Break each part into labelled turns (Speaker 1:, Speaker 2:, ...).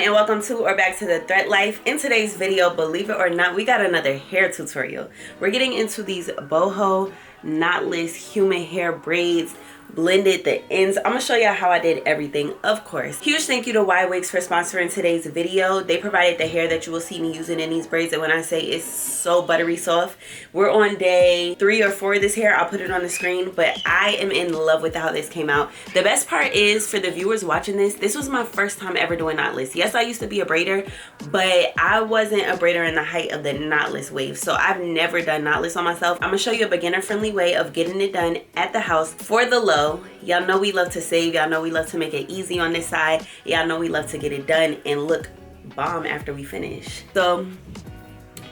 Speaker 1: everyone, and welcome to or back to the Threat Life. In today's video, believe it or not, we got another hair tutorial. We're getting into these boho knotless human hair braids, blended the ends. I'm gonna show you how I did everything, of course. Huge thank you to YWigs for sponsoring today's video. They provided the hair that you will see me using in these braids, and when I say it's so buttery soft, we're on day 3 or 4 of this hair. I'll put it on the screen, but I am in love with how this came out. The best part is, for the viewers watching this was my first time ever doing knotless. Yes, I used to be a braider, but I wasn't a braider in the height of the knotless wave, so I've never done knotless on myself. I'm gonna show you a beginner-friendly way of getting it done at the house for the low. Y'all know we love to save. Y'all know we love to make it easy on this side. Y'all know we love to get it done and look bomb after we finish. So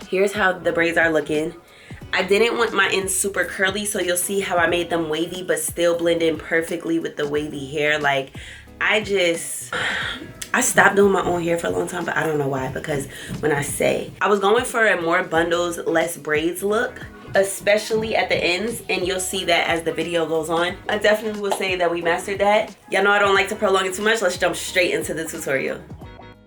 Speaker 1: here's how the braids are looking. I didn't want my ends super curly, so you'll see how I made them wavy but still blend in perfectly with the wavy hair. Like, I stopped doing my own hair for a long time, but I don't know why, because when I was going for a more bundles, less braids look, especially at the ends, and you'll see that as the video goes on. I definitely will say that we mastered that. Y'all know I don't like to prolong it too much. Let's jump straight into the tutorial.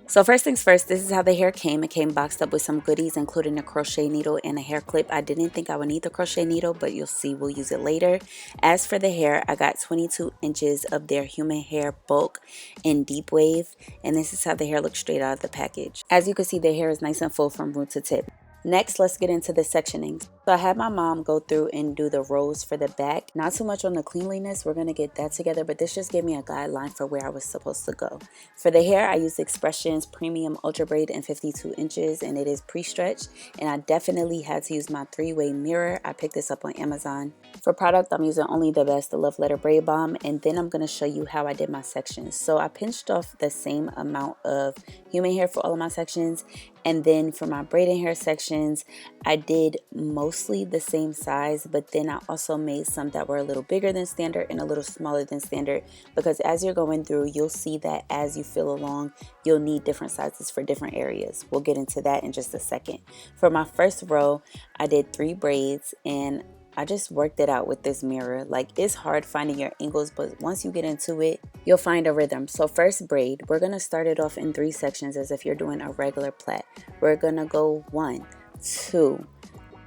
Speaker 1: So first things first, this is how the hair came. It came boxed up with some goodies, including a crochet needle and a hair clip. I didn't think I would need the crochet needle, but you'll see we'll use it later. As for the hair, I got 22 inches of their human hair bulk in deep wave, and this is how the hair looks straight out of the package. As you can see, the hair is nice and full from root to tip. Next, let's get into the sectioning. So I had my mom go through and do the rows for the back. Not too much on the cleanliness, we're gonna get that together, but this just gave me a guideline for where I was supposed to go. For the hair, I used Expressions Premium Ultra Braid in 52 inches, and it is pre-stretched, and I definitely had to use my 3-way mirror. I picked this up on Amazon. For product, I'm using only the best, the Love Letter Braid Balm, and then I'm gonna show you how I did my sections. So I pinched off the same amount of human hair for all of my sections, and then for my braiding hair sections, I did mostly the same size, but then I also made some that were a little bigger than standard and a little smaller than standard, because as you're going through, you'll see that as you feel along, you'll need different sizes for different areas. We'll get into that in just a second. For my first row, I did 3 braids, and I just worked it out with this mirror. Like, it's hard finding your angles, but once you get into it, you'll find a rhythm. So first braid, we're gonna start it off in 3 sections as if you're doing a regular plait. We're gonna go 1, 2,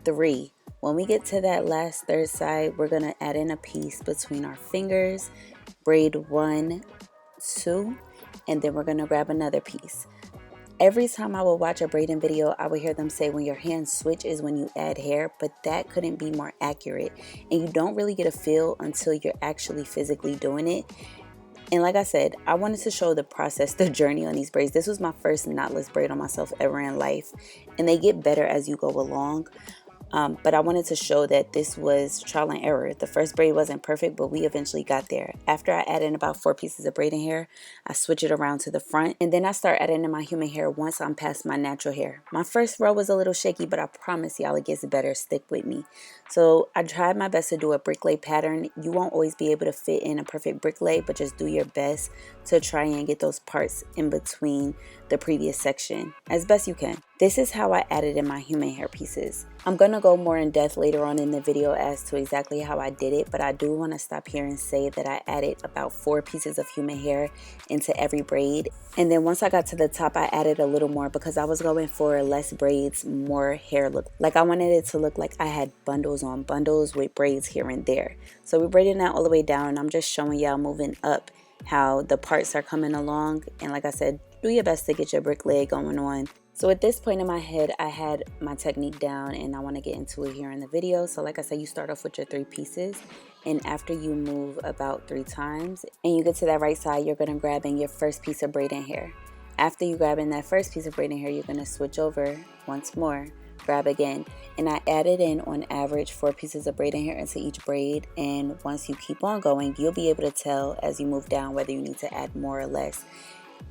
Speaker 1: 3. When we get to that last third side, we're gonna add in a piece between our fingers, braid 1, 2, and then we're gonna grab another piece. Every time I would watch a braiding video, I would hear them say when your hands switch is when you add hair, but that couldn't be more accurate. And you don't really get a feel until you're actually physically doing it. And like I said, I wanted to show the process, the journey on these braids. This was my first knotless braid on myself ever in life, and they get better as you go along. But I wanted to show that this was trial and error. The first braid wasn't perfect, but we eventually got there. After I add in about 4 pieces of braiding hair, I switch it around to the front, and then I start adding in my human hair once I'm past my natural hair. My first row was a little shaky, but I promise y'all it gets better. Stick with me. So I tried my best to do a brick lay pattern. You won't always be able to fit in a perfect brick lay, but just do your best to try and get those parts in between the previous section as best you can. This is how I added in my human hair pieces. I'm gonna go more in depth later on in the video as to exactly how I did it, but I do want to stop here and say that I added about 4 pieces of human hair into every braid. And then once I got to the top, I added a little more because I was going for less braids, more hair look. Like, I wanted it to look like I had bundles on bundles with braids here and there. So we're braiding that all the way down, and I'm just showing y'all moving up how the parts are coming along. And like I said, do your best to get your brick leg going on. So at this point in my head, I had my technique down, and I want to get into it here in the video. So like I said, you start off with your 3 pieces, and after you move about 3 times and you get to that right side, you're going to grab in your first piece of braiding hair. After you grab in that first piece of braiding hair, you're going to switch over once more, grab again, and I added in on average 4 pieces of braiding hair into each braid. And once you keep on going, you'll be able to tell as you move down whether you need to add more or less.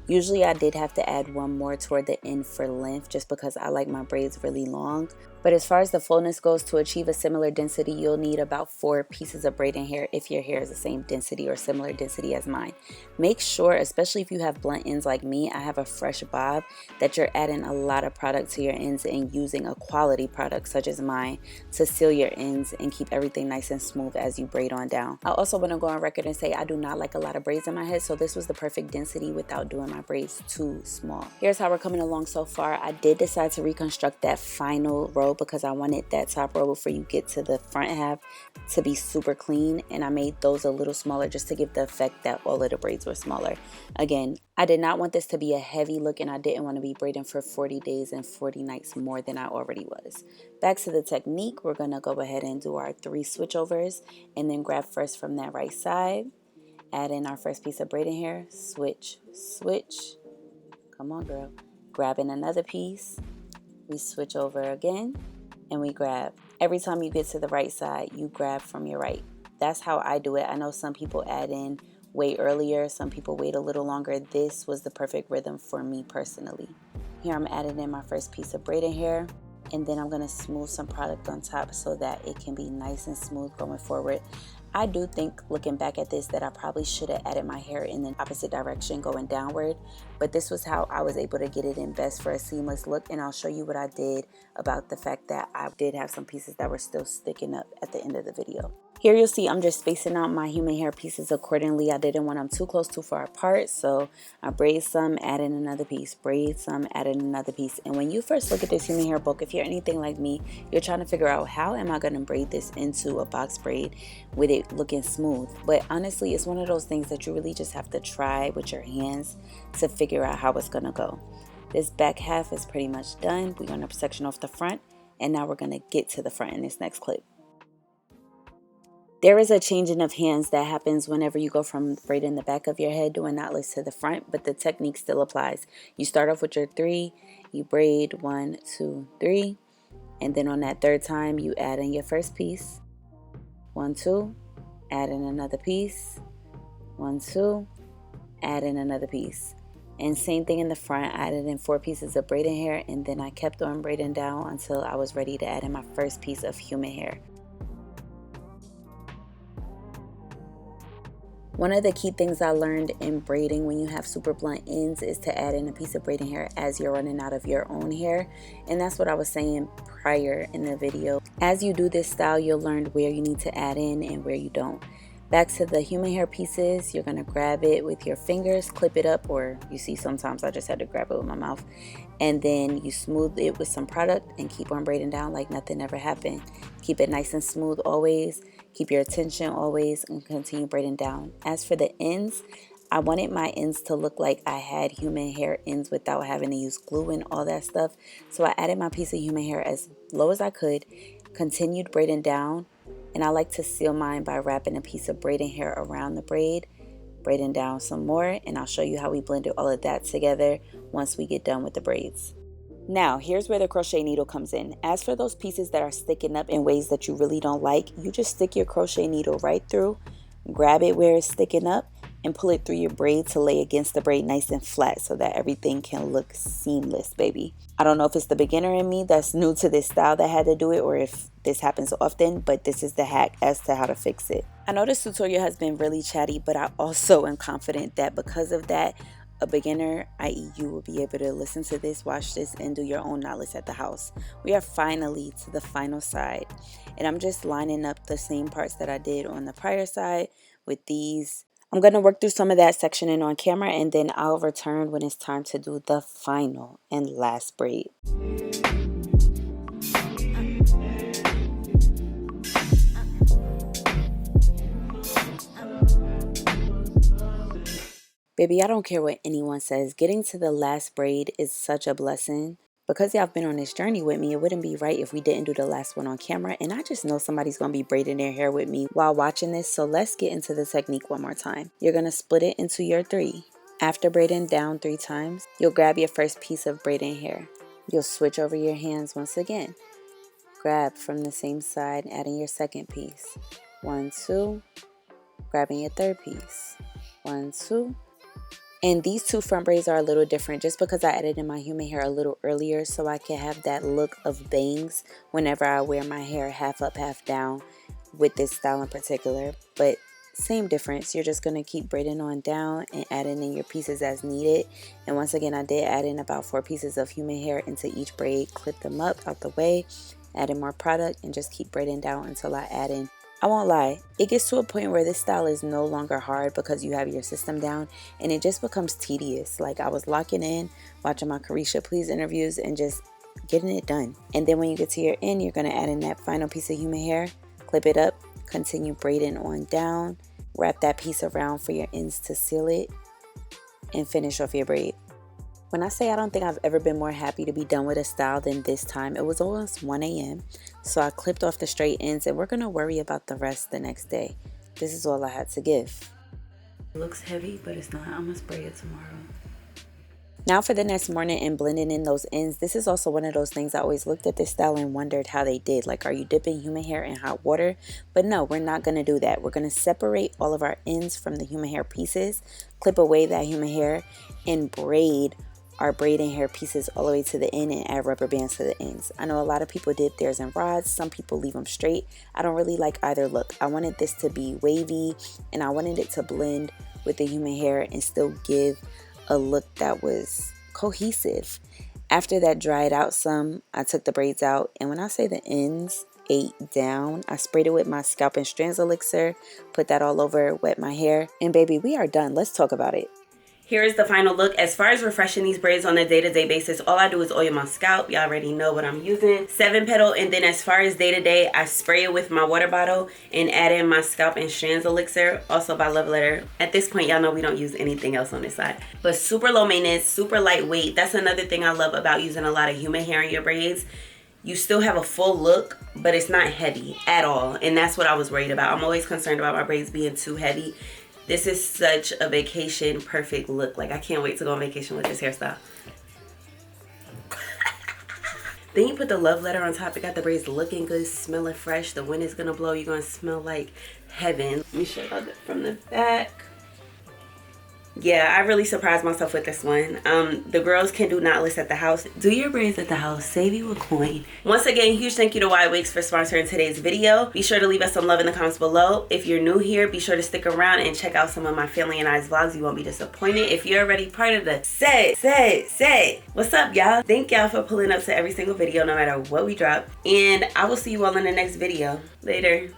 Speaker 1: Usually I did have to add 1 more toward the end for length, just because I like my braids really long. But as far as the fullness goes, to achieve a similar density, you'll need about 4 pieces of braiding hair if your hair is the same density or similar density as mine. Make sure, especially if you have blunt ends like me, I have a fresh bob, that you're adding a lot of product to your ends and using a quality product such as mine to seal your ends and keep everything nice and smooth as you braid on down. I also want to go on record and say I do not like a lot of braids in my head, so this was the perfect density without doing
Speaker 2: doing my braids too small. Here's how we're coming along so far. I did decide to reconstruct that final row because I wanted that top row before you get to the front half to be super clean, and I made those a little smaller just to give the effect that all of the braids were smaller. Again, I did not want this to be a heavy look, and I didn't want to be braiding for 40 days and 40 nights more than I already was. Back to the technique, we're going to go ahead and do our 3 switchovers, and then grab first from that right side, add in our first piece of braiding hair, switch, switch, come on girl, grab in another piece, we switch over again, and we grab. Every time you get to the right side, you grab from your right. That's how I do it. I know some people add in way earlier, some people wait a little longer. This was the perfect rhythm for me personally. Here I'm adding in my first piece of braiding hair, and then I'm going to smooth some product on top so that it can be nice and smooth going forward. I do think, looking back at this, that I probably should have added my hair in the opposite direction going downward, but this was how I was able to get it in best for a seamless look, and I'll show you what I did about the fact that I did have some pieces that were still sticking up at the end of the video. Here you'll see I'm just spacing out my human hair pieces accordingly. I didn't want them too close, too far apart, so I braid some, add in another piece, braid some, add in another piece. And when you first look at this human hair book, if you're anything like me, you're trying to figure out, how am I going to braid this into a box braid with it looking smooth? But honestly, it's one of those things that you really just have to try with your hands to figure out how it's going to go. This back half is pretty much done. We're going to section off the front, and now we're going to get to the front in this next clip. There is a changing of hands that happens whenever you go from braiding the back of your head doing knotless to the front, but the technique still applies. You start off with your 3, you braid 1, 2, 3, and then on that third time you add in your first piece, 1, 2, add in another piece, 1, 2, add in another piece. And same thing in the front. I added in 4 pieces of braiding hair, and then I kept on braiding down until I was ready to add in my first piece of human hair. One of the key things I learned in braiding when you have super blunt ends is to add in a piece of braiding hair as you're running out of your own hair. And that's what I was saying prior in the video. As you do this style, you'll learn where you need to add in and where you don't. Back to the human hair pieces, you're going to grab it with your fingers, clip it up, or you see sometimes I just had to grab it with my mouth. And then you smooth it with some product and keep on braiding down like nothing ever happened. Keep it nice and smooth always. Keep your attention always and continue braiding down. As for the ends, I wanted my ends to look like I had human hair ends without having to use glue and all that stuff. So I added my piece of human hair as low as I could, continued braiding down, and I like to seal mine by wrapping a piece of braiding hair around the braid, braiding down some more, and I'll show you how we blended all of that together once we get done with the braids. Now, here's where the crochet needle comes in. As for those pieces that are sticking up in ways that you really don't like, you just stick your crochet needle right through, grab it where it's sticking up, and pull it through your braid to lay against the braid nice and flat so that everything can look seamless, baby. I don't know if it's the beginner in me that's new to this style that had to do it, or if this happens often, but this is the hack as to how to fix it. I know this tutorial has been really chatty, but I also am confident that because of that, a beginner, i.e. you, will be able to listen to this, watch this, and do your own knotless at the house. We are finally to the final side, and I'm just lining up the same parts that I did on the prior side with these. I'm going to work through some of that sectioning on camera, and then I'll return when it's time to do the final and last braid. Baby, I don't care what anyone says. Getting to the last braid is such a blessing. Because y'all have been on this journey with me, it wouldn't be right if we didn't do the last one on camera. And I just know somebody's going to be braiding their hair with me while watching this. So let's get into the technique one more time. You're going to split it into your 3. After braiding down 3 times, you'll grab your first piece of braiding hair. You'll switch over your hands once again. Grab from the same side, adding your second piece. 1, 2. Grabbing your third piece. 1, 2. And these 2 front braids are a little different just because I added in my human hair a little earlier so I can have that look of bangs whenever I wear my hair half up, half down with this style in particular. But same difference. You're just going to keep braiding on down and adding in your pieces as needed. And once again, I did add in about 4 pieces of human hair into each braid, clip them up out the way, add in more product, and just keep braiding down until I add in I won't lie, it gets to a point where this style is no longer hard because you have your system down and it just becomes tedious. Like I was locking in, watching my Carisha Please interviews and just getting it done. And then when you get to your end, you're going to add in that final piece of human hair, clip it up, continue braiding on down, wrap that piece around for your ends to seal it, and finish off your braid. When I say I don't think I've ever been more happy to be done with a style than this time, it was almost 1 a.m. So I clipped off the straight ends and we're going to worry about the rest the next day. This is all I had to give.
Speaker 1: It looks heavy, but it's not. I'm going to spray it tomorrow.
Speaker 2: Now for the next morning and blending in those ends. This is also one of those things I always looked at this style and wondered how they did. Like, are you dipping human hair in hot water? But no, we're not going to do that. We're going to separate all of our ends from the human hair pieces, clip away that human hair, and braid our braiding hair pieces all the way to the end and add rubber bands to the ends. I know a lot of people did theirs in rods. Some people leave them straight. I don't really like either look. I wanted this to be wavy and I wanted it to blend with the human hair and still give a look that was cohesive. After that dried out some, I took the braids out, and when I say the ends ate down, I sprayed it with my scalp and strands elixir, put that all over, wet my hair, and baby, we are done. Let's talk about it.
Speaker 1: Here is the final look. As far as refreshing these braids on a day-to-day basis, all I do is oil my scalp. Y'all already know what I'm using. 7 petal, and then as far as day-to-day, I spray it with my water bottle and add in my scalp and strands elixir, also by Love Letter. At this point, y'all know we don't use anything else on this side. But super low maintenance, super lightweight. That's another thing I love about using a lot of human hair in your braids. You still have a full look, but it's not heavy at all. And that's what I was worried about. I'm always concerned about my braids being too heavy. This is such a vacation perfect look. Like, I can't wait to go on vacation with this hairstyle. Then you put the Love Letter on top. It got the braids looking good, smelling fresh. The wind is gonna blow. You're gonna smell like heaven. Let me show you from the back. Yeah, I really surprised myself with this one. The girls can do knotless at the house. Do your braids at the house. Save you a coin. Once again, huge thank you to YWigs for sponsoring today's video. Be sure to leave us some love in the comments below. If you're new here, be sure to stick around and check out some of my family and I's vlogs. You won't be disappointed. If you're already part of the say. What's up, y'all? Thank y'all for pulling up to every single video, no matter what we drop. And I will see you all in the next video. Later.